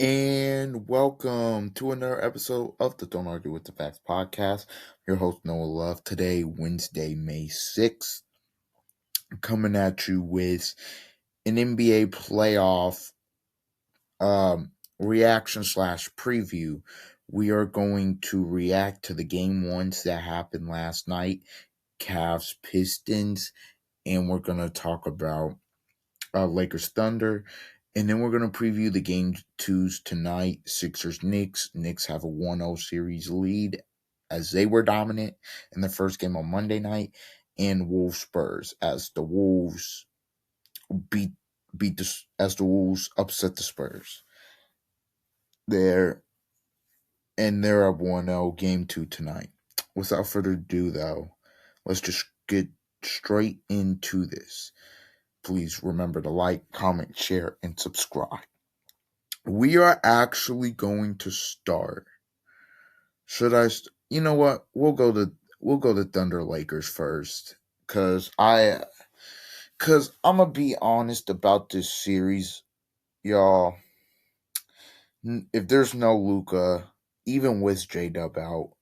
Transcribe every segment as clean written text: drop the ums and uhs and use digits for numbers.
And welcome to another episode of the Don't Argue with the Facts podcast. Your host, Noah Love. Today, Wednesday, May 6th, coming at you with an NBA playoff reaction slash preview. We are going to react to the game ones that happened last night, Cavs Pistons, and we're going to talk about Lakers Thunder. And then we're going to preview the game twos tonight. Sixers Knicks. Knicks have a 1-0 series lead as they were dominant in the first game on Monday night. And Wolves Spurs as the Wolves beat the Wolves upset the Spurs. There and they're up 1-0 game two tonight. Without further ado though, let's just get straight into this. Please remember to like, comment, share, and subscribe. We are actually going to start. You know what? We'll go to Thunder Lakers first, cause I'm gonna be honest about this series, y'all. If there's no Luka, even with J Dub out,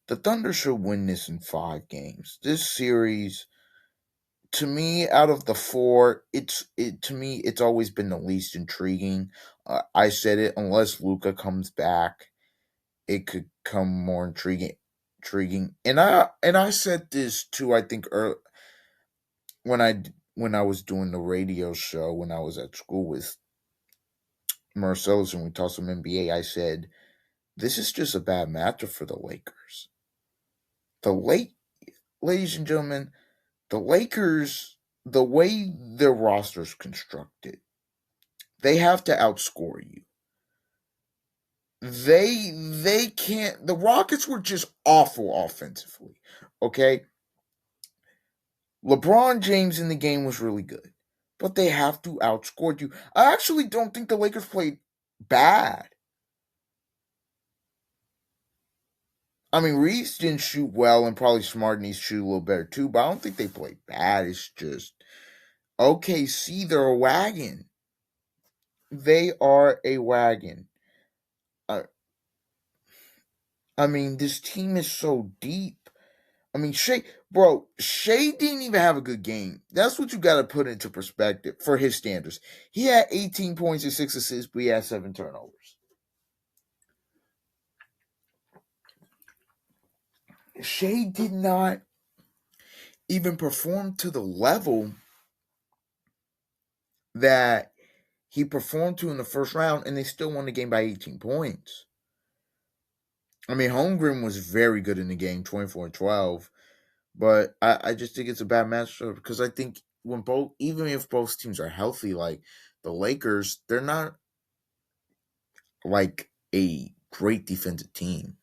the Thunder should win this in 5 games. This series, to me, out of the four, it's always been the least intriguing. I said it, unless Luka comes back, it could come more intriguing. And I said this too. I think when I was doing the radio show when I was at school with Marcellus and we talked some NBA. I said this is just a bad matchup for the Lakers. The late, ladies and gentlemen, the Lakers, the way their roster's constructed, they have to outscore you. They can't. The Rockets were just awful offensively. Okay, LeBron James in the game was really good, but they have to outscore you. I actually don't think the Lakers played bad. I mean, Reeves didn't shoot well, and probably Smart needs to shoot a little better too. But I don't think they played bad. It's just OKC. They're a wagon. They are a wagon. Uh, I mean, this team is so deep. I mean, Shea didn't even have a good game. That's what you got to put into perspective for his standards. He had 18 points and 6 assists, but he had 7 turnovers. Shea did not even perform to the level that he performed to in the first round, and they still won the game by 18 points. I mean, Holmgren was very good in the game, 24-12, but I just think it's a bad matchup because I think even if both teams are healthy, like the Lakers, they're not like a great defensive team.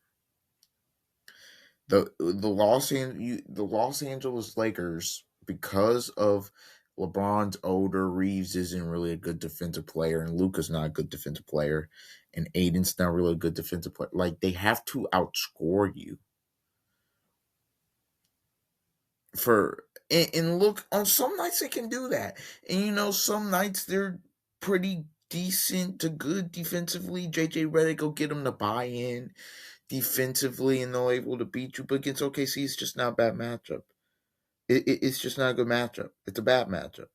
The Los Angeles Lakers, because of LeBron's older, Reeves isn't really a good defensive player, and Luka's not a good defensive player, and Aiden's not really a good defensive player. Like they have to outscore you. And look, on some nights they can do that, and some nights they're pretty decent to good defensively. JJ Redick will get them to buy in defensively, and they're able to beat you. But against OKC, it's just not a bad matchup. It's just not a good matchup. It's a bad matchup.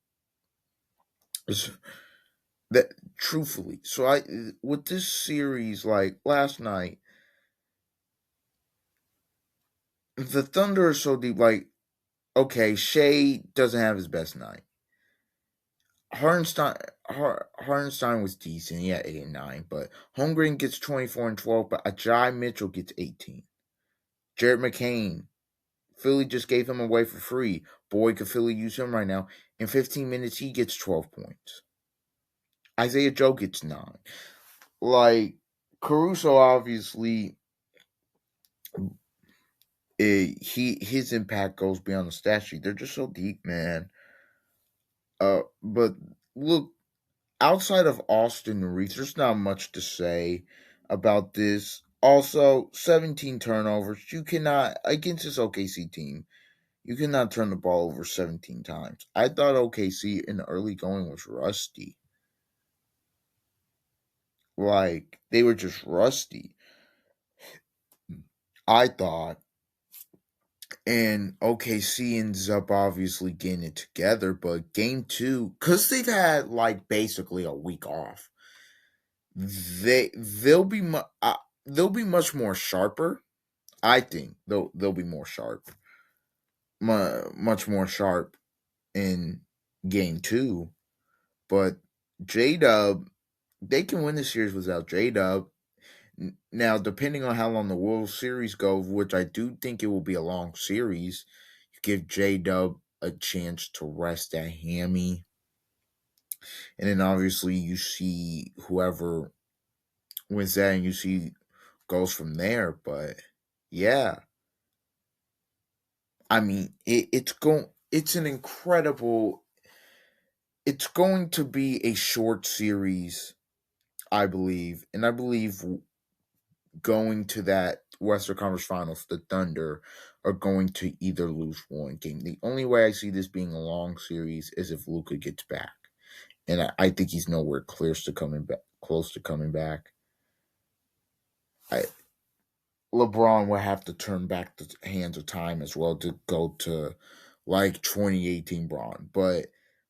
It's, that truthfully, so I with this series, like last night, the Thunder are so deep. Like, okay, Shea doesn't have his best night. Hartenstein was decent. He had 8 and 9, but Holmgren gets 24 and 12, but Ajay Mitchell gets 18. Jared McCain, Philly just gave him away for free. Boy, could Philly use him right now. In 15 minutes, he gets 12 points. Isaiah Joe gets 9. Like, Caruso, obviously, his impact goes beyond the stat sheet. They're just so deep, man. But look, outside of Austin Reeves, there's not much to say about this. Also, 17 turnovers. You cannot, against this OKC team, you cannot turn the ball over 17 times. I thought OKC in the early going was rusty. Like, they were just rusty, I thought. And OKC ends up obviously getting it together, but game two, because they've had like basically a week off, they'll be they'll be much more sharper. I think they'll be more sharp, much more sharp in game two. But J Dub, they can win the series without J Dub. Now, depending on how long the World Series goes, which I do think it will be a long series, you give J Dub a chance to rest that hammy. And then obviously you see whoever wins that and you see goes from there. But yeah, I mean, it's an incredible, it's going to be a short series, I believe. And I believe going to that Western Conference Finals, the Thunder are going to either lose one game. The only way I see this being a long series is if Luka gets back, and I think he's nowhere close to coming back. Close to coming back. I, LeBron will have to turn back the hands of time as well to go to like 2018 Braun. But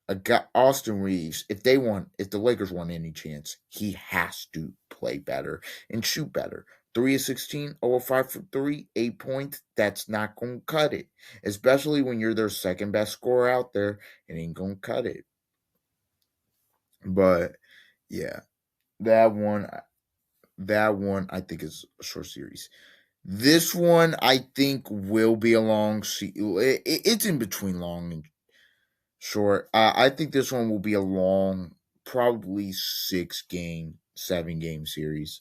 I got Austin Reeves. If the Lakers want any chance, he has to play better and shoot better. 3 of 16, 0 of 5 for 3, 8 points. That's not going to cut it. Especially when you're their second best scorer out there. It ain't going to cut it. But yeah, that one, I think is a short series. This one, I think, will be a long. It's in between long and short. I think this one will be a long, probably 6 game, 7 game series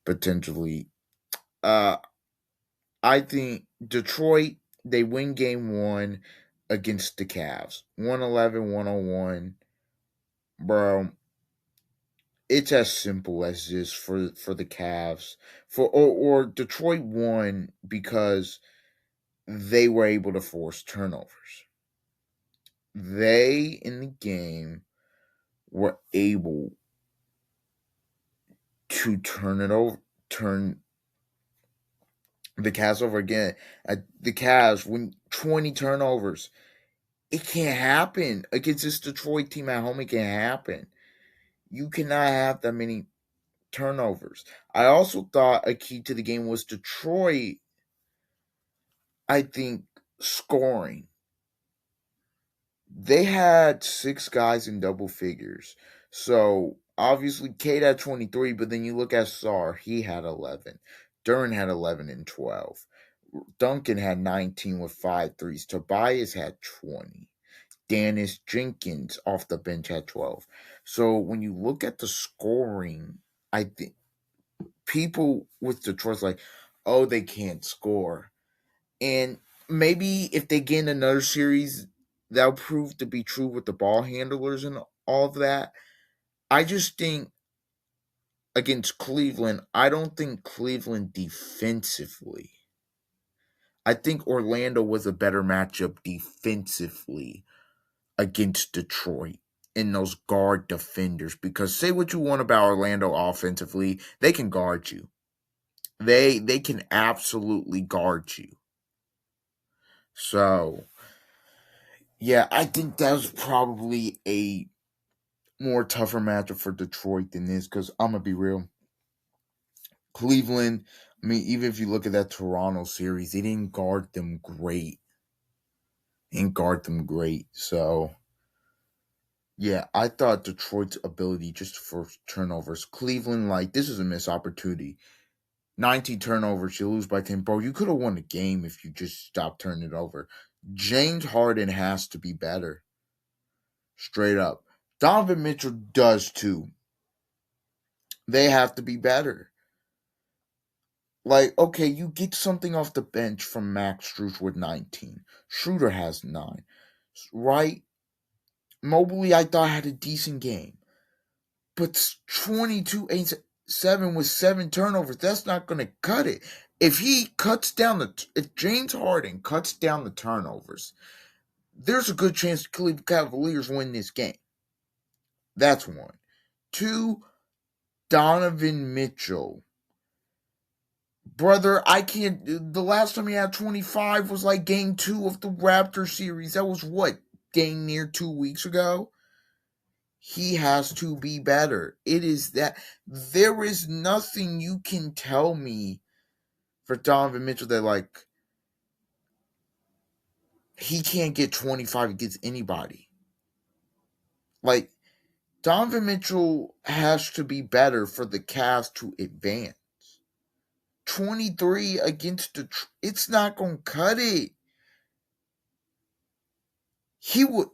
potentially. Uh, I think Detroit, they win game one against the Cavs, 111, 101. Bro, it's as simple as this for the Cavs. Or Detroit won because they were able to force turnovers. They in the game were able to turn the Cavs over again. The Cavs when 20 turnovers. It can't happen against this Detroit team at home. It can't happen. You cannot have that many turnovers. I also thought a key to the game was Detroit. I think scoring. They had 6 guys in double figures. So obviously Kate had 23, but then you look at Sar, he had 11. Duran had 11 and 12. Duncan had 19 with 5 threes. Tobias had 20. Dennis Jenkins off the bench had 12. So when you look at the scoring, I think people with Detroit's like, oh, they can't score. And maybe if they get in another series, that'll prove to be true with the ball handlers and all of that. I just think against Cleveland, I don't think Cleveland defensively. I think Orlando was a better matchup defensively against Detroit in those guard defenders because say what you want about Orlando offensively, they can guard you. They can absolutely guard you. So yeah, I think that was probably a more tougher matchup for Detroit than this because I'm gonna be real. Cleveland, I mean, even if you look at that Toronto series, they didn't guard them great. Didn't guard them great. So yeah, I thought Detroit's ability just for turnovers. Cleveland, like, this is a missed opportunity. 19 turnovers, you lose by 10. Bro, you could have won the game if you just stopped turning it over. James Harden has to be better. Straight up. Donovan Mitchell does too. They have to be better. Like, okay, you get something off the bench from Max Strus with 19. Schroeder has 9. Right? Mobley, I thought, had a decent game. But 22, 8, 7 with 7 turnovers, that's not going to cut it. If if James Harden cuts down the turnovers, there's a good chance the Cleveland Cavaliers win this game. That's one. Two, Donovan Mitchell. Brother, I can't. The last time he had 25 was like game 2 of the Raptor series. That was what? Dang near 2 weeks ago? He has to be better. It is that. There is nothing you can tell me for Donovan Mitchell that, like, he can't get 25 against anybody. Like, Donovan Mitchell has to be better for the Cavs to advance. 23 against the. It's not going to cut it. He would.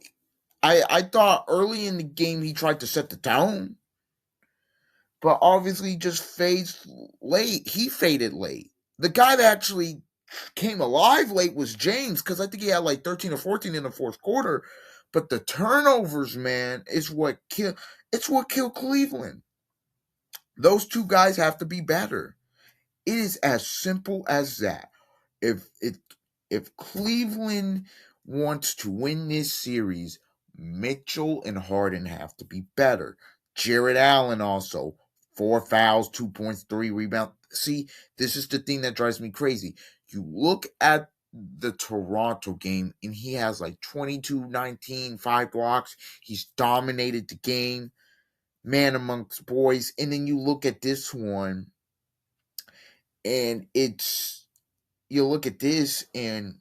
I thought early in the game he tried to set the tone, but obviously just fades late. He faded late. The guy that actually came alive late was James, because I think he had like 13 or 14 in the fourth quarter. But the turnovers, man, is what kill. It's what killed Cleveland. Those two guys have to be better. It is as simple as that. If it if Cleveland wants to win this series, Mitchell and Harden have to be better. Jared Allen also 4 fouls, 2 points, 3 rebounds. See, this is the thing that drives me crazy. You look at the Toronto game and he has like 22, 19, 5 blocks. He's dominated the game, man amongst boys. And then you look at this one and you look at this and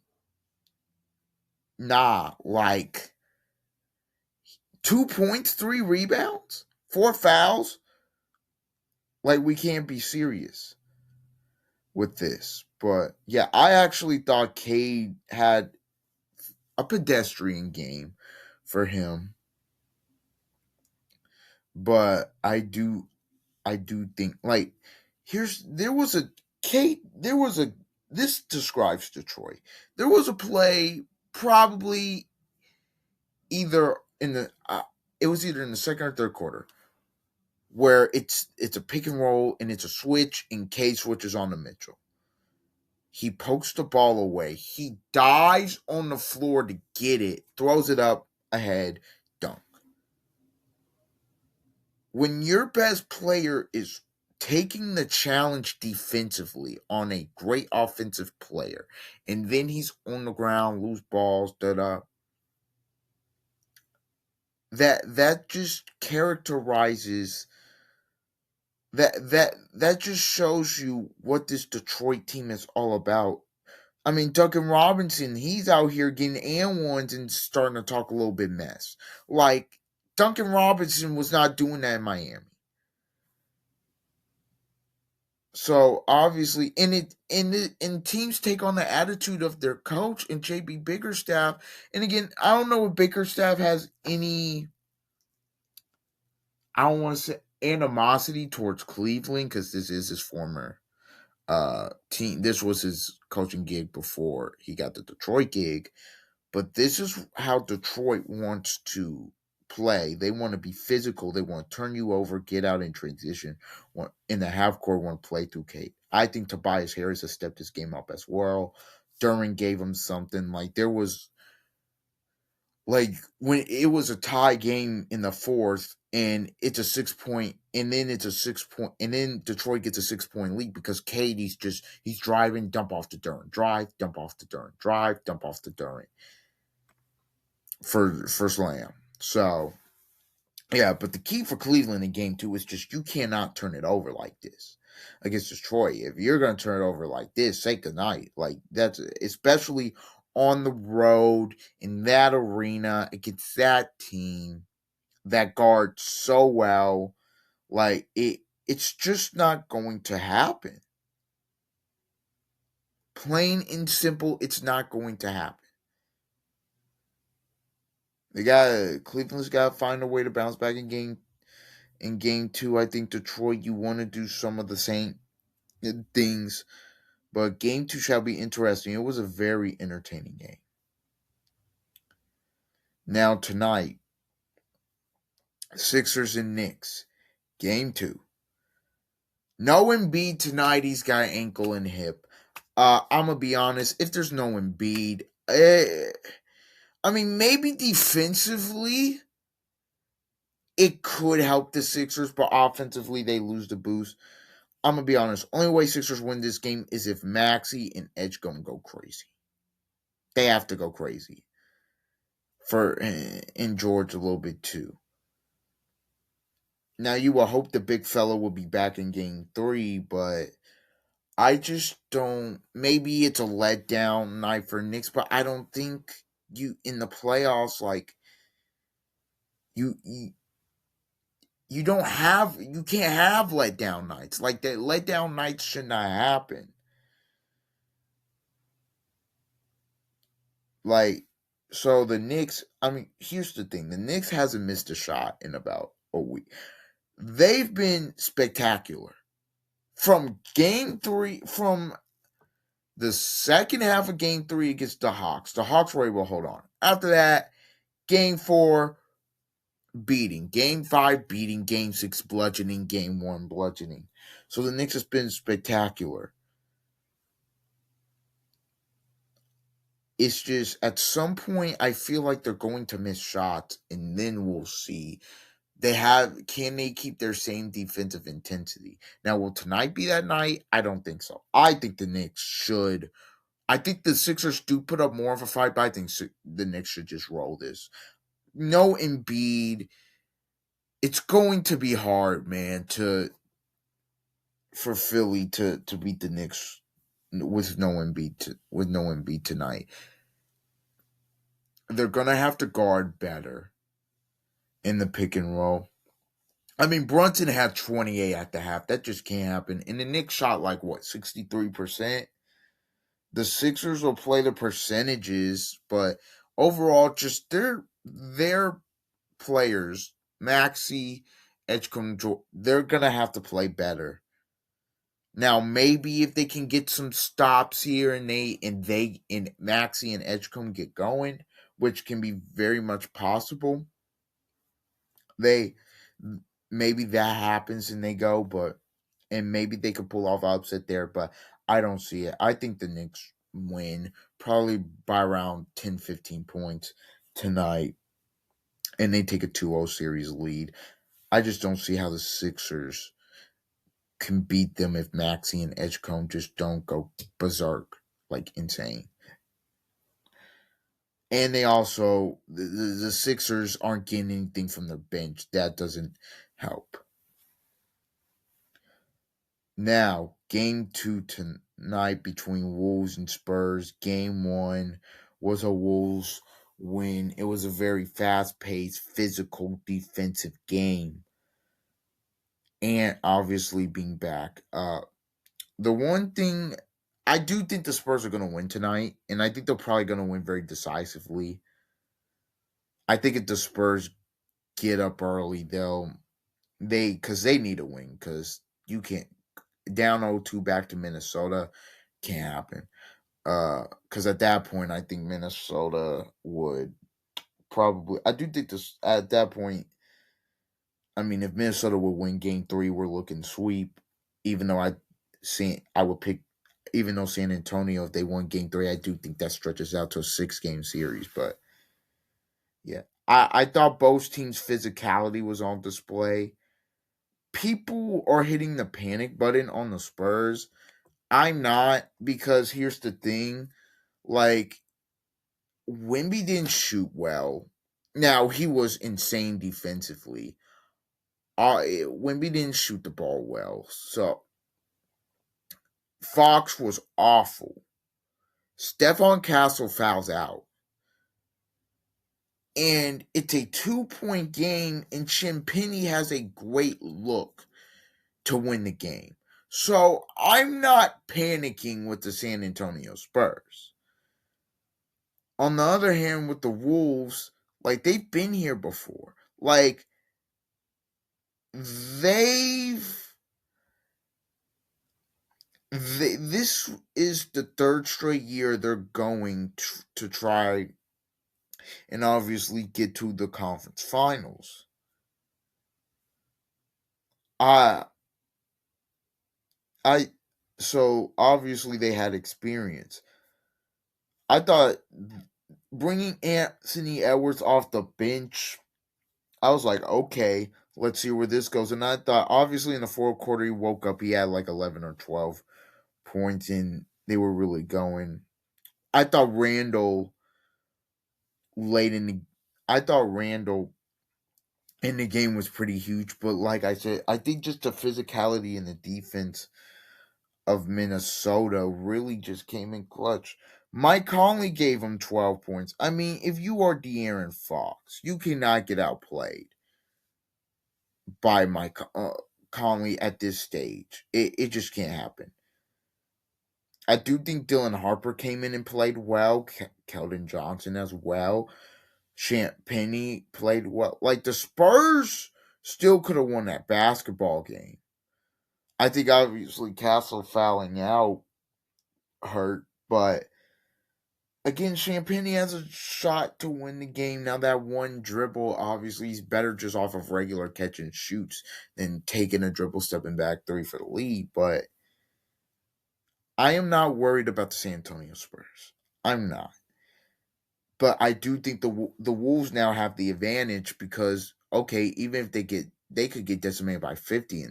like 2 points, 3 rebounds, 4 fouls. Like, we can't be serious with this. But yeah, I actually thought Cade had a pedestrian game for him. But I do think, like, this describes Detroit. There was a play, probably either in the it was either in the second or third quarter, where it's a pick and roll and it's a switch and Cade switches on to Mitchell. He pokes the ball away. He dives on the floor to get it, throws it up ahead, dunk. When your best player is taking the challenge defensively on a great offensive player, and then he's on the ground, loose balls, that just characterizes that just shows you what this Detroit team is all about. I mean, Duncan Robinson, he's out here getting and ones and starting to talk a little bit mess. Like, Duncan Robinson was not doing that in Miami. So obviously, and teams take on the attitude of their coach and JB Bickerstaff. And again, I don't know if Bickerstaff has any, I don't want to say animosity towards Cleveland, because this is his former team. This was his coaching gig before he got the Detroit gig. But this is how Detroit wants to play. They want to be physical. They want to turn you over, get out in transition. In the half court, want to play through Kate. I think Tobias Harris has stepped his game up as well. Duren gave him something. Like, there was, like, when it was a tie game in the fourth, and it's a 6 point, and then it's a 6 point, and then Detroit gets a 6 point lead because Katie's he's driving, dump off to Duren, drive, dump off to Duren, drive, dump off to Duren for slam. So yeah, but the key for Cleveland in game 2 is just you cannot turn it over like this against Detroit. If you're going to turn it over like this, say goodnight. Like, that's especially on the road in that arena against that team that guards so well. Like, it's just not going to happen. Plain and simple, it's not going to happen. Cleveland's got to find a way to bounce back in game 2. I think Detroit, you want to do some of the same things, but game 2 shall be interesting. It was a very entertaining game. Now tonight, Sixers and Knicks, game 2. No Embiid tonight. He's got ankle and hip. I'm gonna be honest. If there's no Embiid, I mean, maybe defensively it could help the Sixers, but offensively they lose the boost. I'm gonna be honest. Only way Sixers win this game is if Maxey and Edgecombe go crazy. They have to go crazy for in George a little bit too. Now you will hope the big fella will be back in game 3, but I just don't. Maybe it's a letdown night for Knicks, but I don't think you in the playoffs. Like you you don't have you can't have letdown nights. Like that letdown nights should not happen. Like so the Knicks, I mean, here's the thing. The Knicks hasn't missed a shot in about a week. They've been spectacular. From game 3 from the second half of game 3 against the Hawks. The Hawks were able to hold on. After that, game 4 beating, game 5 beating, game 6 bludgeoning, game 1 bludgeoning. So the Knicks has been spectacular. It's just at some point I feel like they're going to miss shots, and then we'll see. Can they keep their same defensive intensity? Now, will tonight be that night? I don't think so. I think the Knicks should. I think the Sixers do put up more of a fight, but I think the Knicks should just roll this. No Embiid. It's going to be hard, man, for Philly to beat the Knicks with no Embiid tonight. They're gonna have to guard better in the pick and roll. I mean, Brunson had 28 at the half. That just can't happen. And the Knicks shot like what, 63%? The Sixers will play the percentages, but overall, just their players, Maxey, Edgecombe, they're gonna have to play better. Now, maybe if they can get some stops here and Maxey and Edgecombe get going, which can be very much possible, they maybe that happens and they go, and maybe they could pull off upset there, but I don't see it. I think the Knicks win probably by around 10, 15 points tonight, and they take a 2-0 series lead. I just don't see how the Sixers can beat them if Maxey and Edgecombe just don't go berserk, like insane. And they also, the Sixers aren't getting anything from their bench. That doesn't help. Now, game 2 tonight between Wolves and Spurs. Game 1 was a Wolves win. It was a very fast paced, physical, defensive game. And obviously being back. The one thing, I do think the Spurs are going to win tonight, and I think they're probably going to win very decisively. I think if the Spurs get up early, because they need a win, because you can't, down 0-2 back to Minnesota, can't happen. Because at that point, I think Minnesota would probably, I do think this, at that point, I mean, if Minnesota would win game 3, we're looking sweep, even though I would pick, even though San Antonio, if they won game 3, I do think that stretches out to a 6-game series. But yeah, I thought both teams' physicality was on display. People are hitting the panic button on the Spurs. I'm not, because here's the thing. Like, Wemby didn't shoot well. Now, he was insane defensively. Wemby didn't shoot the ball well. So, Fox was awful. Stephon Castle fouls out. And it's a 2-point game, and Chimpini has a great look to win the game. So I'm not panicking with the San Antonio Spurs. On the other hand, with the Wolves, like, they've been here before. Like, this is the 3rd straight year they're going to try and obviously get to the conference finals. I so obviously they had experience. I thought bringing Anthony Edwards off the bench I was like, okay, let's see where this goes. And I thought, obviously, in the fourth quarter, he woke up. He had like 11 or 12 points, and they were really going. I thought Randall late in the, I thought Randall in the game was pretty huge. But like I said, I think just the physicality and the defense of Minnesota really just came in clutch. Mike Conley gave him 12 points. I mean, if you are De'Aaron Fox, you cannot get outplayed by Mike Conley at this stage. It just can't happen. I do think Dylan Harper came in and played well. Keldon Johnson as well. Champagnie played well. Like the Spurs still could have won that basketball game. I think obviously Castle fouling out hurt, but again, Champagnie has a shot to win the game. Now that one dribble, obviously, he's better just off of regular catch and shoots than taking a dribble, stepping back three for the lead. But I am not worried about the San Antonio Spurs. I'm not. But I do think the Wolves now have the advantage because okay, even if they could get decimated by 50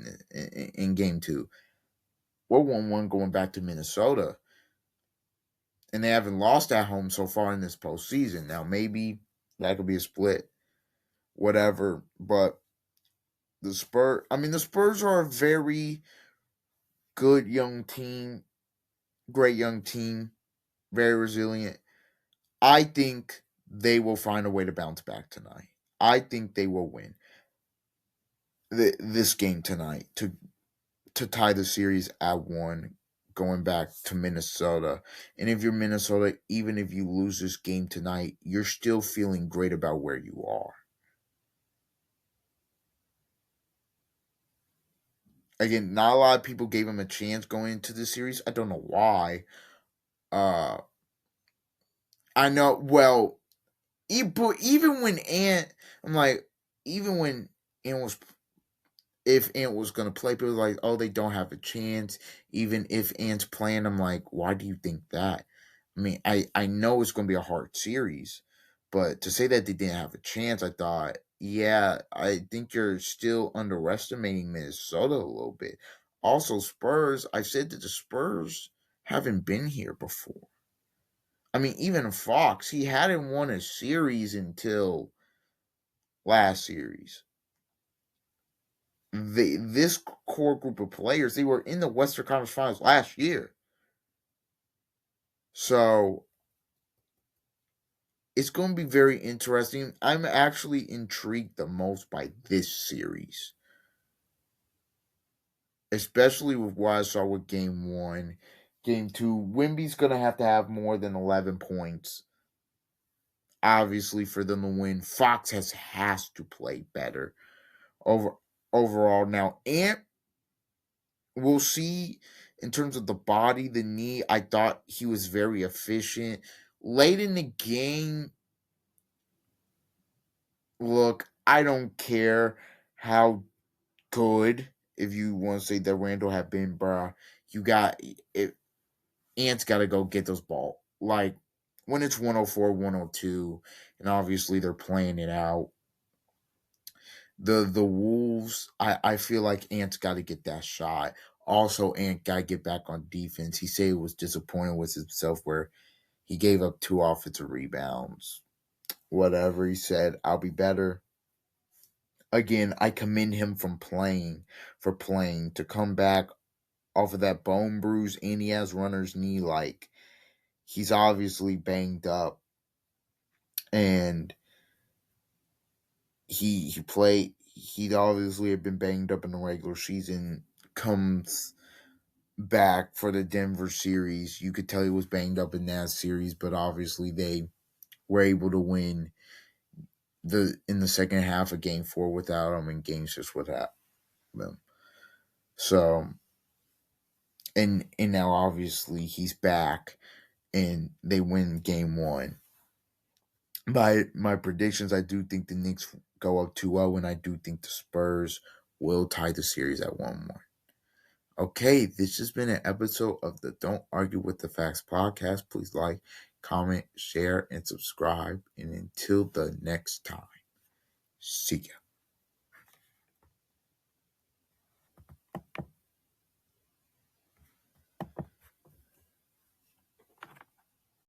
in game two. We're 1-1 going back to Minnesota, and they haven't lost at home so far in this postseason. Now maybe that could be a split, whatever. But the Spurs are a very good young team, great young team, very resilient. I think they will find a way to bounce back tonight. I think they will win this game tonight to tie the series at one, going back to Minnesota. And if you're Minnesota, even if you lose this game tonight, you're still feeling great about where you are. Again, not a lot of people gave him a chance going into the series. I don't know why. Uh, I know. Well, but even when Ant, I'm like, even when Ant was if Ant was going to play, people were like, oh, they don't have a chance. Even if Ant's playing, I'm like, why do you think that? I mean, I know it's going to be a hard series, but to say that they didn't have a chance, I thought, yeah, I think you're still underestimating Minnesota a little bit. Also, Spurs, I said that the Spurs haven't been here before. I mean, even Fox, he hadn't won a series until last series. This core group of players, they were in the Western Conference Finals last year. So it's going to be very interesting. I'm actually intrigued the most by this series, especially with what I saw with game one. Game two, Wimby's going to have more than 11 points, obviously, for them to win. Fox has to play better over overall. Now, Ant, we'll see in terms of the body, the knee. I thought he was very efficient. Late in the game, look, I don't care how good, if you want to say that Randall had been, bruh. You got it. Ant's got to go get those ball. Like when it's 104, 102, and obviously they're playing it out. The Wolves, I feel like Ant's got to get that shot. Also, Ant got to get back on defense. He said he was disappointed with himself where he gave up 2 offensive rebounds. Whatever he said, I'll be better. Again, I commend him for playing to come back off of that bone bruise, and he has runner's knee. Like he's obviously banged up, and he played. He'd obviously have been banged up in the regular season. Comes back for the Denver series. You could tell he was banged up in that series, but obviously they were able to win in the second half of Game 4 without him, and Game 6 without him. So, and now obviously he's back, and they win Game 1. By my predictions, I do think the Knicks go up 2-0, and I do think the Spurs will tie the series at 1-1. Okay, this has been an episode of the Don't Argue with the Facts podcast. Please like, comment, share, and subscribe. And until the next time. See ya.